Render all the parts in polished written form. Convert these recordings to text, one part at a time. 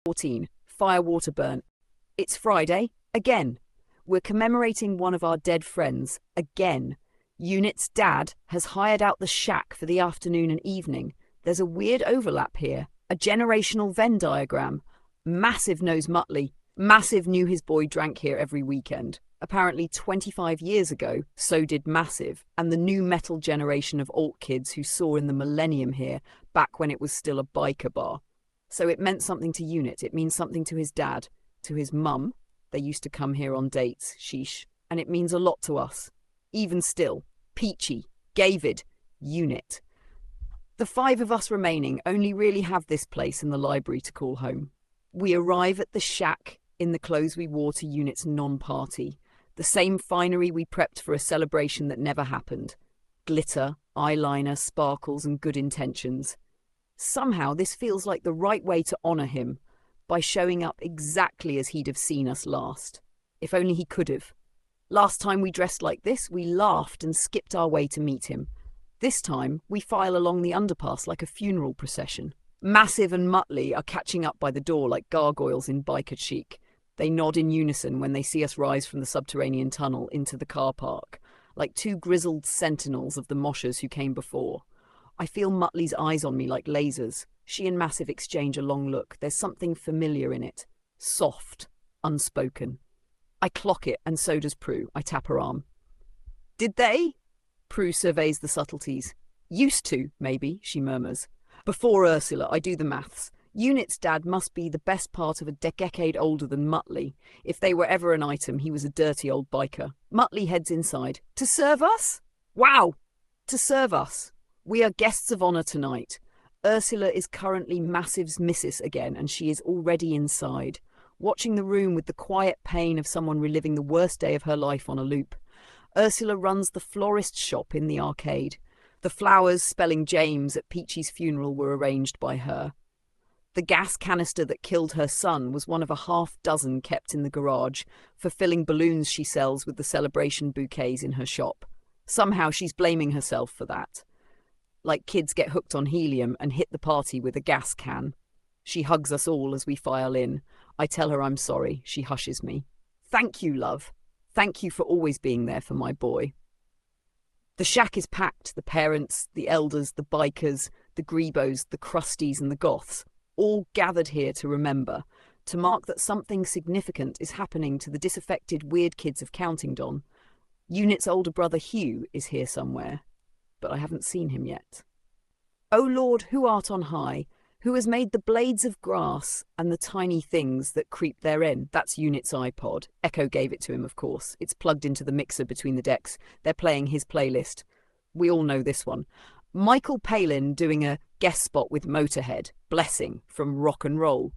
14. Firewater burnt. It's Friday, again. We're commemorating one of our dead friends, again. Unit's dad has hired out the shack for the afternoon and evening. There's a weird overlap here. A generational Venn diagram. Massive knows Muttley. Massive knew his boy drank here every weekend. Apparently 25 years ago, so did Massive, and the new metal generation of alt kids who saw in the millennium here, back when it was still a biker bar. So it meant something to Unit, it means something to his dad, to his mum. They used to come here on dates, sheesh, and it means a lot to us. Even still, Peachy, Gavid, Unit. The 5 of us remaining only really have this place and the library to call home. We arrive at the shack in the clothes we wore to Unit's non-party. The same finery we prepped for a celebration that never happened. Glitter, eyeliner, sparkles, and good intentions. Somehow this feels like the right way to honour him, by showing up exactly as he'd have seen us last. If only he could have. Last time we dressed like this, we laughed and skipped our way to meet him. This time, we file along the underpass like a funeral procession. Massive and Muttley are catching up by the door like gargoyles in biker chic. They nod in unison when they see us rise from the subterranean tunnel into the car park, like 2 grizzled sentinels of the moshers who came before. I feel Muttley's eyes on me like lasers. She and Massive exchange a long look. There's something familiar in it. Soft. Unspoken. I clock it, and so does Prue. I tap her arm. Did they? Prue surveys the subtleties. Used to, maybe, she murmurs. Before Ursula, I do the maths. Unit's dad must be the best part of a decade older than Muttley. If they were ever an item, he was a dirty old biker. Muttley heads inside. To serve us? Wow! To serve us. We are guests of honour tonight. Ursula is currently Massive's missus again, and she is already inside, watching the room with the quiet pain of someone reliving the worst day of her life on a loop. Ursula runs the florist's shop in the arcade. The flowers spelling James at Peachy's funeral were arranged by her. The gas canister that killed her son was one of a half-dozen kept in the garage, fulfilling balloons she sells with the celebration bouquets in her shop. Somehow she's blaming herself for that. Like kids get hooked on helium and hit the party with a gas can. She hugs us all as we file in. I tell her I'm sorry. She hushes me. Thank you, love. Thank you for always being there for my boy. The shack is packed. The parents, the elders, the bikers, the grebos, the crusties and the goths, all gathered here to remember, to mark that something significant is happening to the disaffected weird kids of Countingdon. Unit's older brother Hugh is here somewhere, but I haven't seen him yet. O Lord, who art on high, who has made the blades of grass and the tiny things that creep therein. That's Unit's iPod. Echo gave it to him, of course. It's plugged into the mixer between the decks. They're playing his playlist. We all know this one. Michael Palin doing a guest spot with Motorhead, Blessing, from Rock and Roll.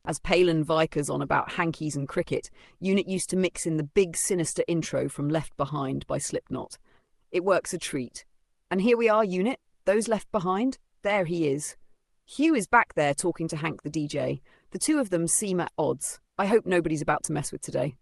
As Palin vikers on about hankies and cricket, Unit used to mix in the big sinister intro from Left Behind by Slipknot. It works a treat. And here we are, Unit. Those left behind. There he is. Hugh is back there talking to Hank the DJ. The two of them seem at odds. I hope nobody's about to mess with today.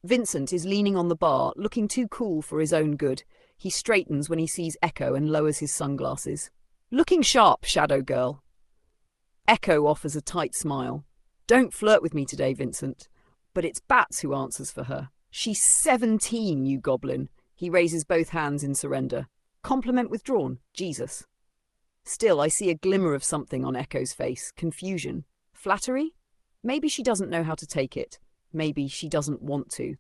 Vincent is leaning on the bar, looking too cool for his own good. He straightens when he sees Echo and lowers his sunglasses. Looking sharp, Shadow Girl. Echo offers a tight smile. Don't flirt with me today, Vincent. But it's Bats who answers for her. She's 17, you goblin. He raises both hands in surrender. Compliment withdrawn. Jesus. Still, I see a glimmer of something on Echo's face. Confusion. Flattery? Maybe she doesn't know how to take it. Maybe she doesn't want to.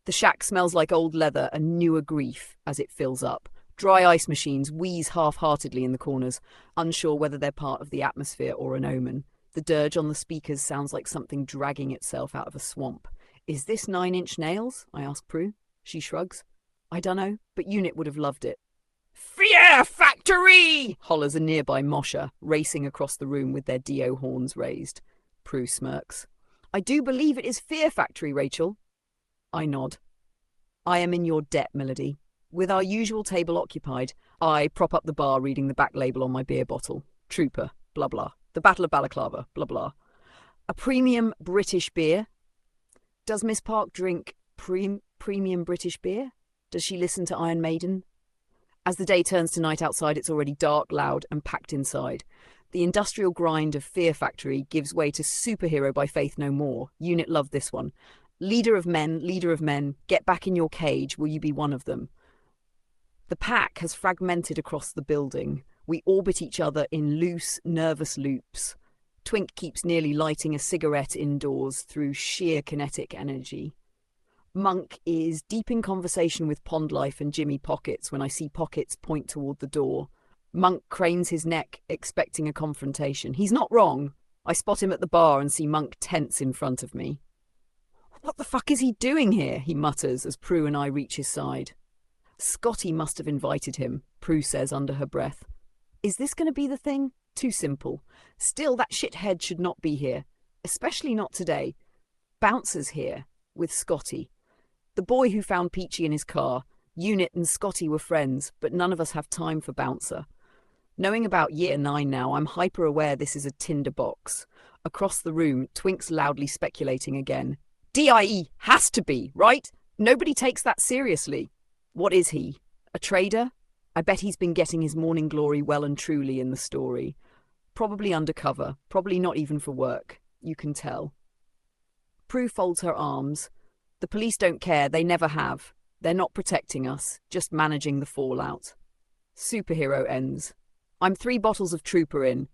The shack smells like old leather and newer grief as it fills up. Dry ice machines wheeze half-heartedly in the corners, unsure whether they're part of the atmosphere or an omen. The dirge on the speakers sounds like something dragging itself out of a swamp. Is this 9 Inch Nails? I ask Prue. She shrugs. I dunno, but Unit would have loved it. Fear Factory! Hollers a nearby mosher, racing across the room with their Dio horns raised. Prue smirks. I do believe it is Fear Factory, Rachel. I nod. I am in your debt, Melody. With our usual table occupied, I prop up the bar reading the back label on my beer bottle. Trooper, blah blah. The Battle of Balaclava, blah blah. A premium British beer? Does Miss Park drink premium British beer? Does she listen to Iron Maiden? As the day turns to night outside, it's already dark, loud, and packed inside. The industrial grind of Fear Factory gives way to Superhero by Faith No More. Unit loved this one. Leader of men, get back in your cage, will you be one of them? The pack has fragmented across the building. We orbit each other in loose, nervous loops. Twink keeps nearly lighting a cigarette indoors through sheer kinetic energy. Monk is deep in conversation with Pond Life and Jimmy Pockets when I see Pockets point toward the door. Monk cranes his neck, expecting a confrontation. He's not wrong. I spot him at the bar and see Monk tense in front of me. What the fuck is he doing here? He mutters as Prue and I reach his side. Scotty must have invited him, Prue says under her breath. Is this going to be the thing? Too simple. Still, that shithead should not be here. Especially not today. Bouncer's here, with Scotty. The boy who found Peachy in his car. Unit and Scotty were friends, but none of us have time for Bouncer. Knowing about year 9 now, I'm hyper-aware this is a tinder box. Across the room, Twink's loudly speculating again. DIE has to be, right? Nobody takes that seriously. What is he? A trader? I bet he's been getting his morning glory well and truly in the story. Probably undercover, probably not even for work. You can tell. Prue folds her arms. The police don't care, they never have. They're not protecting us, just managing the fallout. Superhero ends. I'm 3 bottles of Trooper in.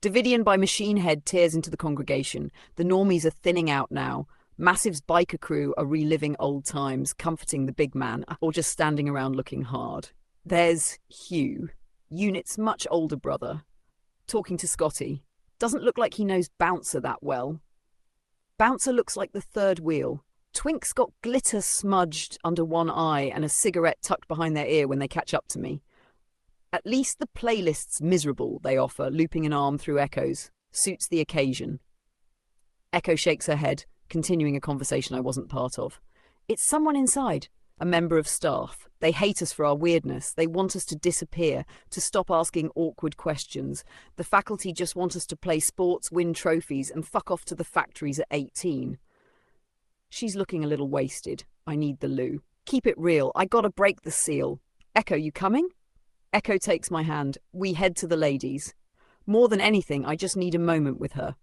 Davidian by Machine Head tears into the congregation. The normies are thinning out now. Massive's biker crew are reliving old times, comforting the big man, or just standing around looking hard. There's Hugh, Unit's much older brother, talking to Scotty. Doesn't look like he knows Bouncer that well. Bouncer looks like the third wheel. Twink's got glitter smudged under one eye and a cigarette tucked behind their ear when they catch up to me. At least the playlist's miserable, they offer, looping an arm through Echo's. Suits the occasion. Echo shakes her head, continuing a conversation I wasn't part of. It's someone inside, a member of staff. They hate us for our weirdness. They want us to disappear, to stop asking awkward questions. The faculty just want us to play sports, win trophies, and fuck off to the factories at 18. She's looking a little wasted. I need the loo. Keep it real. I gotta break the seal. Echo, you coming? Echo takes my hand. We head to the ladies. More than anything, I just need a moment with her.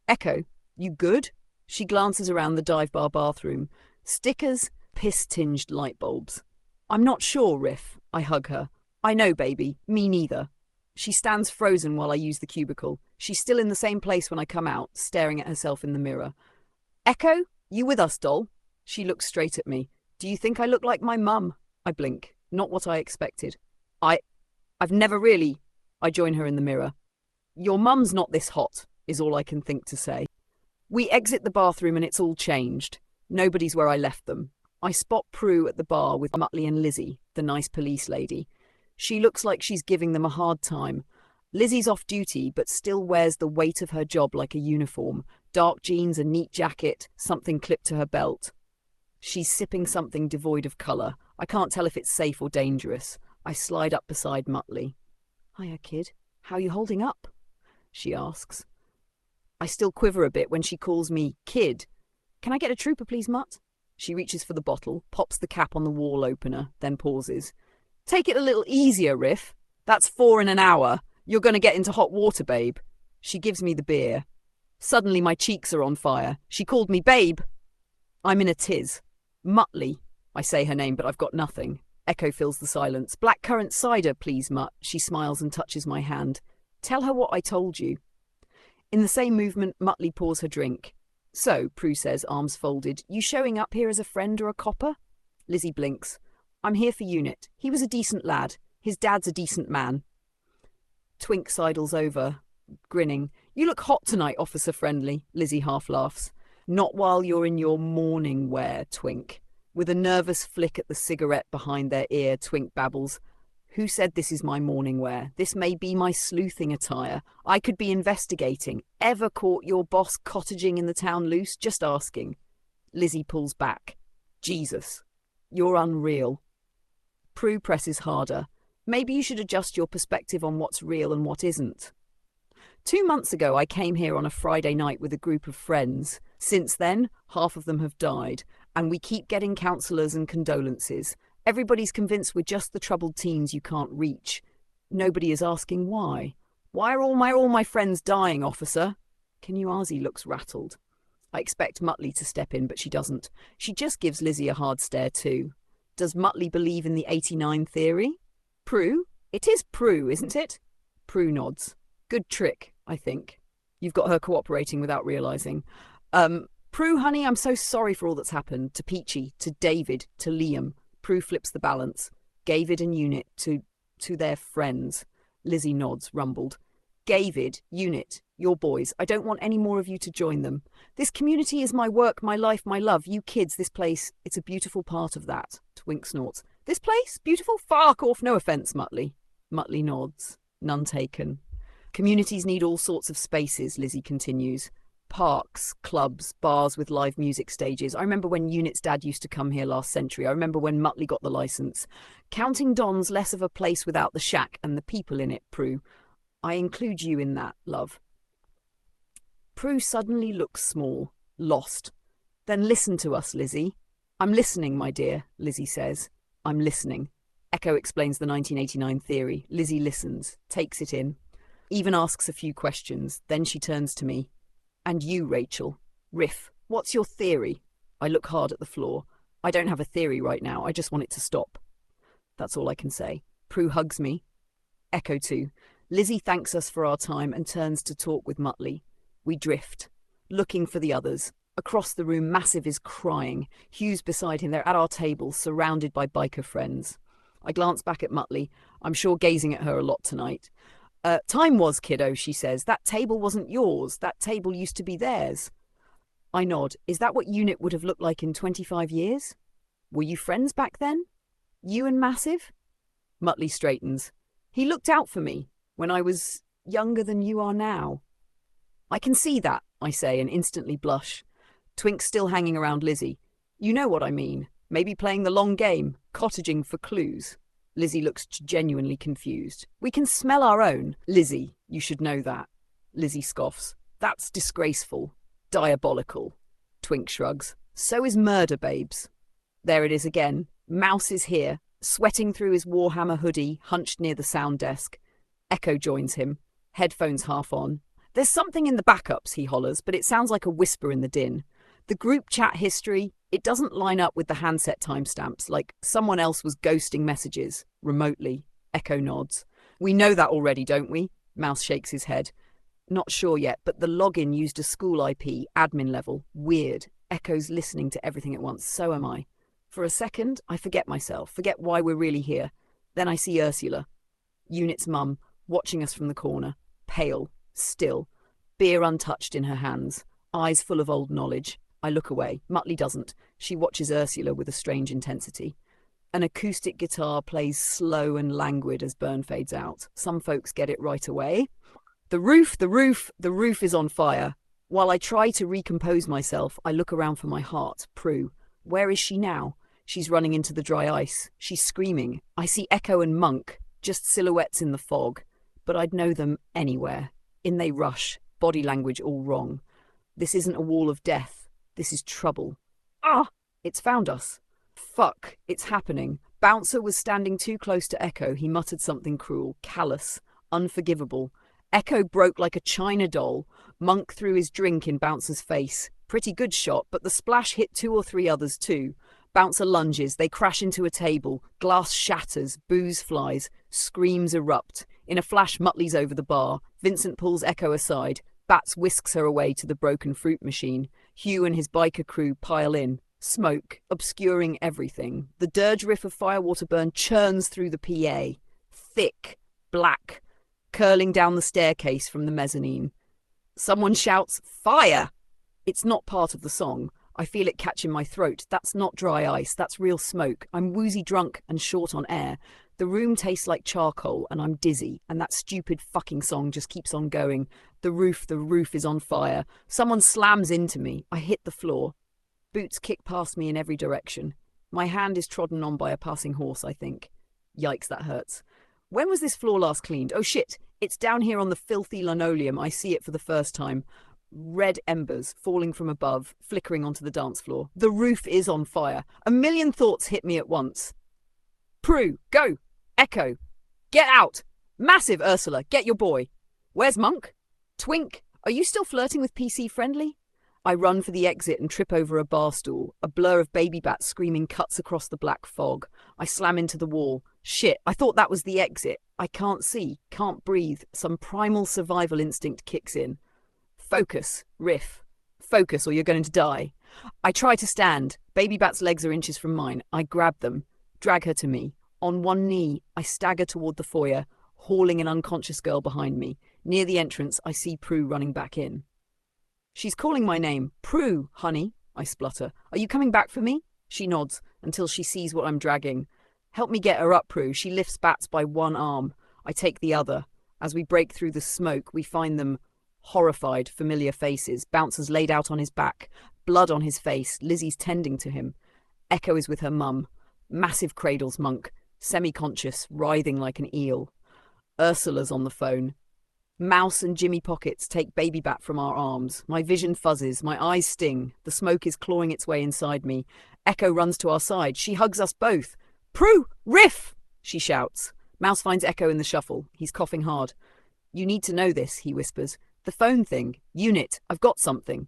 Echo, you good? She glances around the dive bar bathroom. Stickers, piss-tinged light bulbs. I'm not sure, Riff. I hug her. I know, baby. Me neither. She stands frozen while I use the cubicle. She's still in the same place when I come out, staring at herself in the mirror. Echo, you with us, doll? She looks straight at me. Do you think I look like my mum? I blink. Not what I expected. I've never really... I join her in the mirror. Your mum's not this hot, is all I can think to say. We exit the bathroom and it's all changed. Nobody's where I left them. I spot Prue at the bar with Muttley and Lizzie, the nice police lady. She looks like she's giving them a hard time. Lizzie's off duty, but still wears the weight of her job like a uniform. Dark jeans, a neat jacket, something clipped to her belt. She's sipping something devoid of colour. I can't tell if it's safe or dangerous. I slide up beside Muttley. Hiya, kid. How you holding up? She asks. I still quiver a bit when she calls me kid. Can I get a Trooper, please, Mutt? She reaches for the bottle, pops the cap on the wall opener, then pauses. Take it a little easier, Riff. That's 4 in an hour. You're going to get into hot water, babe. She gives me the beer. Suddenly my cheeks are on fire. She called me babe. I'm in a tiz. Muttley. I say her name, but I've got nothing. Echo fills the silence. Blackcurrant cider, please, Mutt. She smiles and touches my hand. Tell her what I told you. In the same movement, Muttley pours her drink. So, Prue says, arms folded, you showing up here as a friend or a copper? Lizzie blinks. I'm here for Unit. He was a decent lad. His dad's a decent man. Twink sidles over, grinning. You look hot tonight, Officer Friendly. Lizzie half laughs. Not while you're in your morning wear, Twink. With a nervous flick at the cigarette behind their ear, Twink babbles. Who said this is my morning wear? This may be my sleuthing attire. I could be investigating. Ever caught your boss cottaging in the town loose? Just asking. Lizzie pulls back. Jesus. You're unreal. Prue presses harder. Maybe you should adjust your perspective on what's real and what isn't. 2 months ago, I came here on a Friday night with a group of friends. Since then, half of them have died, and we keep getting counsellors and condolences. Everybody's convinced we're just the troubled teens you can't reach. Nobody is asking why. Why are all my friends dying, officer? Kinyazi looks rattled. I expect Muttley to step in, but she doesn't. She just gives Lizzie a hard stare too. Does Muttley believe in the 89 theory? Prue? It is Prue, isn't it? Prue nods. Good trick, I think. You've got her cooperating without realising. Prue, honey, I'm so sorry for all that's happened. To Peachy, to David, to Liam. Prue flips the balance. David and Unit to their friends. Lizzie nods, rumbled. David, Unit, your boys. I don't want any more of you to join them. This community is my work, my life, my love. You kids, this place, it's a beautiful part of that. Twink snorts. This place? Beautiful? Fuck off, no offence, Muttley. Muttley nods. None taken. Communities need all sorts of spaces, Lizzie continues. Parks, clubs, bars with live music stages. I remember when Unit's dad used to come here last century. I remember when Muttley got the licence. Countingdon's less of a place without the shack and the people in it, Prue. I include you in that, love. Prue suddenly looks small, lost. Then listen to us, Lizzie. I'm listening, my dear, Lizzie says. I'm listening. Echo explains the 1989 theory. Lizzie listens, takes it in, even asks a few questions. Then she turns to me. And you, Rachel. Riff, what's your theory? I look hard at the floor. I don't have a theory right now. I just want it to stop. That's all I can say. Prue hugs me. Echo too. Lizzie thanks us for our time and turns to talk with Muttley. We drift, looking for the others. Across the room, Massive is crying. Hugh's beside him. They're at our table, surrounded by biker friends. I glance back at Muttley. I'm sure gazing at her a lot tonight. Time was, kiddo, she says. That table wasn't yours. That table used to be theirs. I nod. Is that what Unit would have looked like in 25 years? Were you friends back then? You and Massive? Muttley straightens. He looked out for me when I was younger than you are now. I can see that, I say, and instantly blush. Twink's still hanging around Lizzie. You know what I mean. Maybe playing the long game, cottaging for clues. Lizzie looks genuinely confused. We can smell our own. Lizzie, you should know that. Lizzie scoffs. That's disgraceful. Diabolical. Twink shrugs. So is murder, babes. There it is again. Mouse is here, sweating through his Warhammer hoodie, hunched near the sound desk. Echo joins him, headphones half on. There's something in the backups, he hollers, but it sounds like a whisper in the din. The group chat history, it doesn't line up with the handset timestamps, like someone else was ghosting messages, remotely. Echo nods. We know that already, don't we? Mouse shakes his head. Not sure yet, but the login used a school IP, admin level. Weird. Echo's listening to everything at once, so am I. For a second, I forget myself, forget why we're really here. Then I see Ursula, Unit's mum, watching us from the corner, pale, still, beer untouched in her hands, eyes full of old knowledge. I look away. Muttley doesn't. She watches Ursula with a strange intensity. An acoustic guitar plays slow and languid as Burn fades out. Some folks get it right away. The roof is on fire. While I try to recompose myself, I look around for my heart. Prue. Where is she now? She's running into the dry ice. She's screaming. I see Echo and Monk, just silhouettes in the fog. But I'd know them anywhere. In they rush, body language all wrong. This isn't a wall of death. This is trouble. Ah! It's found us. Fuck, it's happening. Bouncer was standing too close to Echo. He muttered something cruel, callous, unforgivable. Echo broke like a china doll. Monk threw his drink in Bouncer's face. Pretty good shot, but the splash hit 2 or 3 others too. Bouncer lunges, they crash into a table. Glass shatters, booze flies, screams erupt. In a flash, Muttley's over the bar. Vincent pulls Echo aside. Bats whisks her away to the broken fruit machine. Hugh and his biker crew pile in. Smoke, obscuring everything. The dirge riff of Firewater Burn churns through the PA. Thick, black, curling down the staircase from the mezzanine. Someone shouts, "Fire!" It's not part of the song. I feel it catch in my throat. That's not dry ice, that's real smoke. I'm woozy drunk and short on air. The room tastes like charcoal and I'm dizzy, and that stupid fucking song just keeps on going. The roof is on fire. Someone slams into me. I hit the floor. Boots kick past me in every direction. My hand is trodden on by a passing horse, I think. Yikes, that hurts. When was this floor last cleaned? Oh shit, it's down here on the filthy linoleum. I see it for the first time. Red embers falling from above, flickering onto the dance floor. The roof is on fire. A million thoughts hit me at once. Prue, go! Echo, get out! Massive, Ursula, get your boy! Where's Monk? Twink, are you still flirting with PC Friendly? I run for the exit and trip over a bar stool. A blur of baby bats screaming cuts across the black fog. I slam into the wall. Shit, I thought that was the exit. I can't see, can't breathe. Some primal survival instinct kicks in. Focus, Riff. Focus or you're going to die. I try to stand. Baby Bat's legs are inches from mine. I grab them, drag her to me. On one knee, I stagger toward the foyer, hauling an unconscious girl behind me. Near the entrance, I see Prue running back in. She's calling my name. Prue, honey, I splutter. Are you coming back for me? She nods until she sees what I'm dragging. Help me get her up, Prue. She lifts Bats by one arm. I take the other. As we break through the smoke, we find them horrified, familiar faces. Bouncer's laid out on his back, blood on his face. Lizzie's tending to him. Echo is with her mum. Massive cradles Monk, semi-conscious, writhing like an eel. Ursula's on the phone. Mouse and Jimmy Pockets take Baby Bat from our arms. My vision fuzzes, my eyes sting. The smoke is clawing its way inside me. Echo runs to our side. She hugs us both. Prue! Riff! She shouts. Mouse finds Echo in the shuffle. He's coughing hard. You need to know this, he whispers. The phone thing. Unit, I've got something.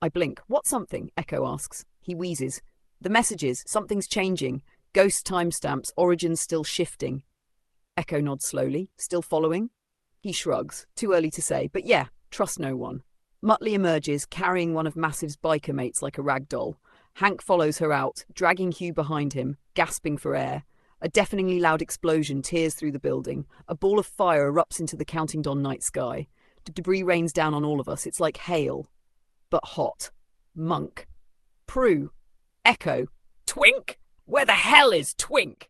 I blink. What something? Echo asks. He wheezes. The messages. Something's changing. Ghost timestamps. Origins still shifting. Echo nods slowly. Still following? He shrugs. Too early to say, but yeah, trust no one. Muttley emerges, carrying one of Massive's biker mates like a rag doll. Hank follows her out, dragging Hugh behind him, gasping for air. A deafeningly loud explosion tears through the building. A ball of fire erupts into the Countingdon night sky. Debris rains down on all of us. It's like hail, but hot. Monk. Prue. Echo. Twink? Where the hell is Twink?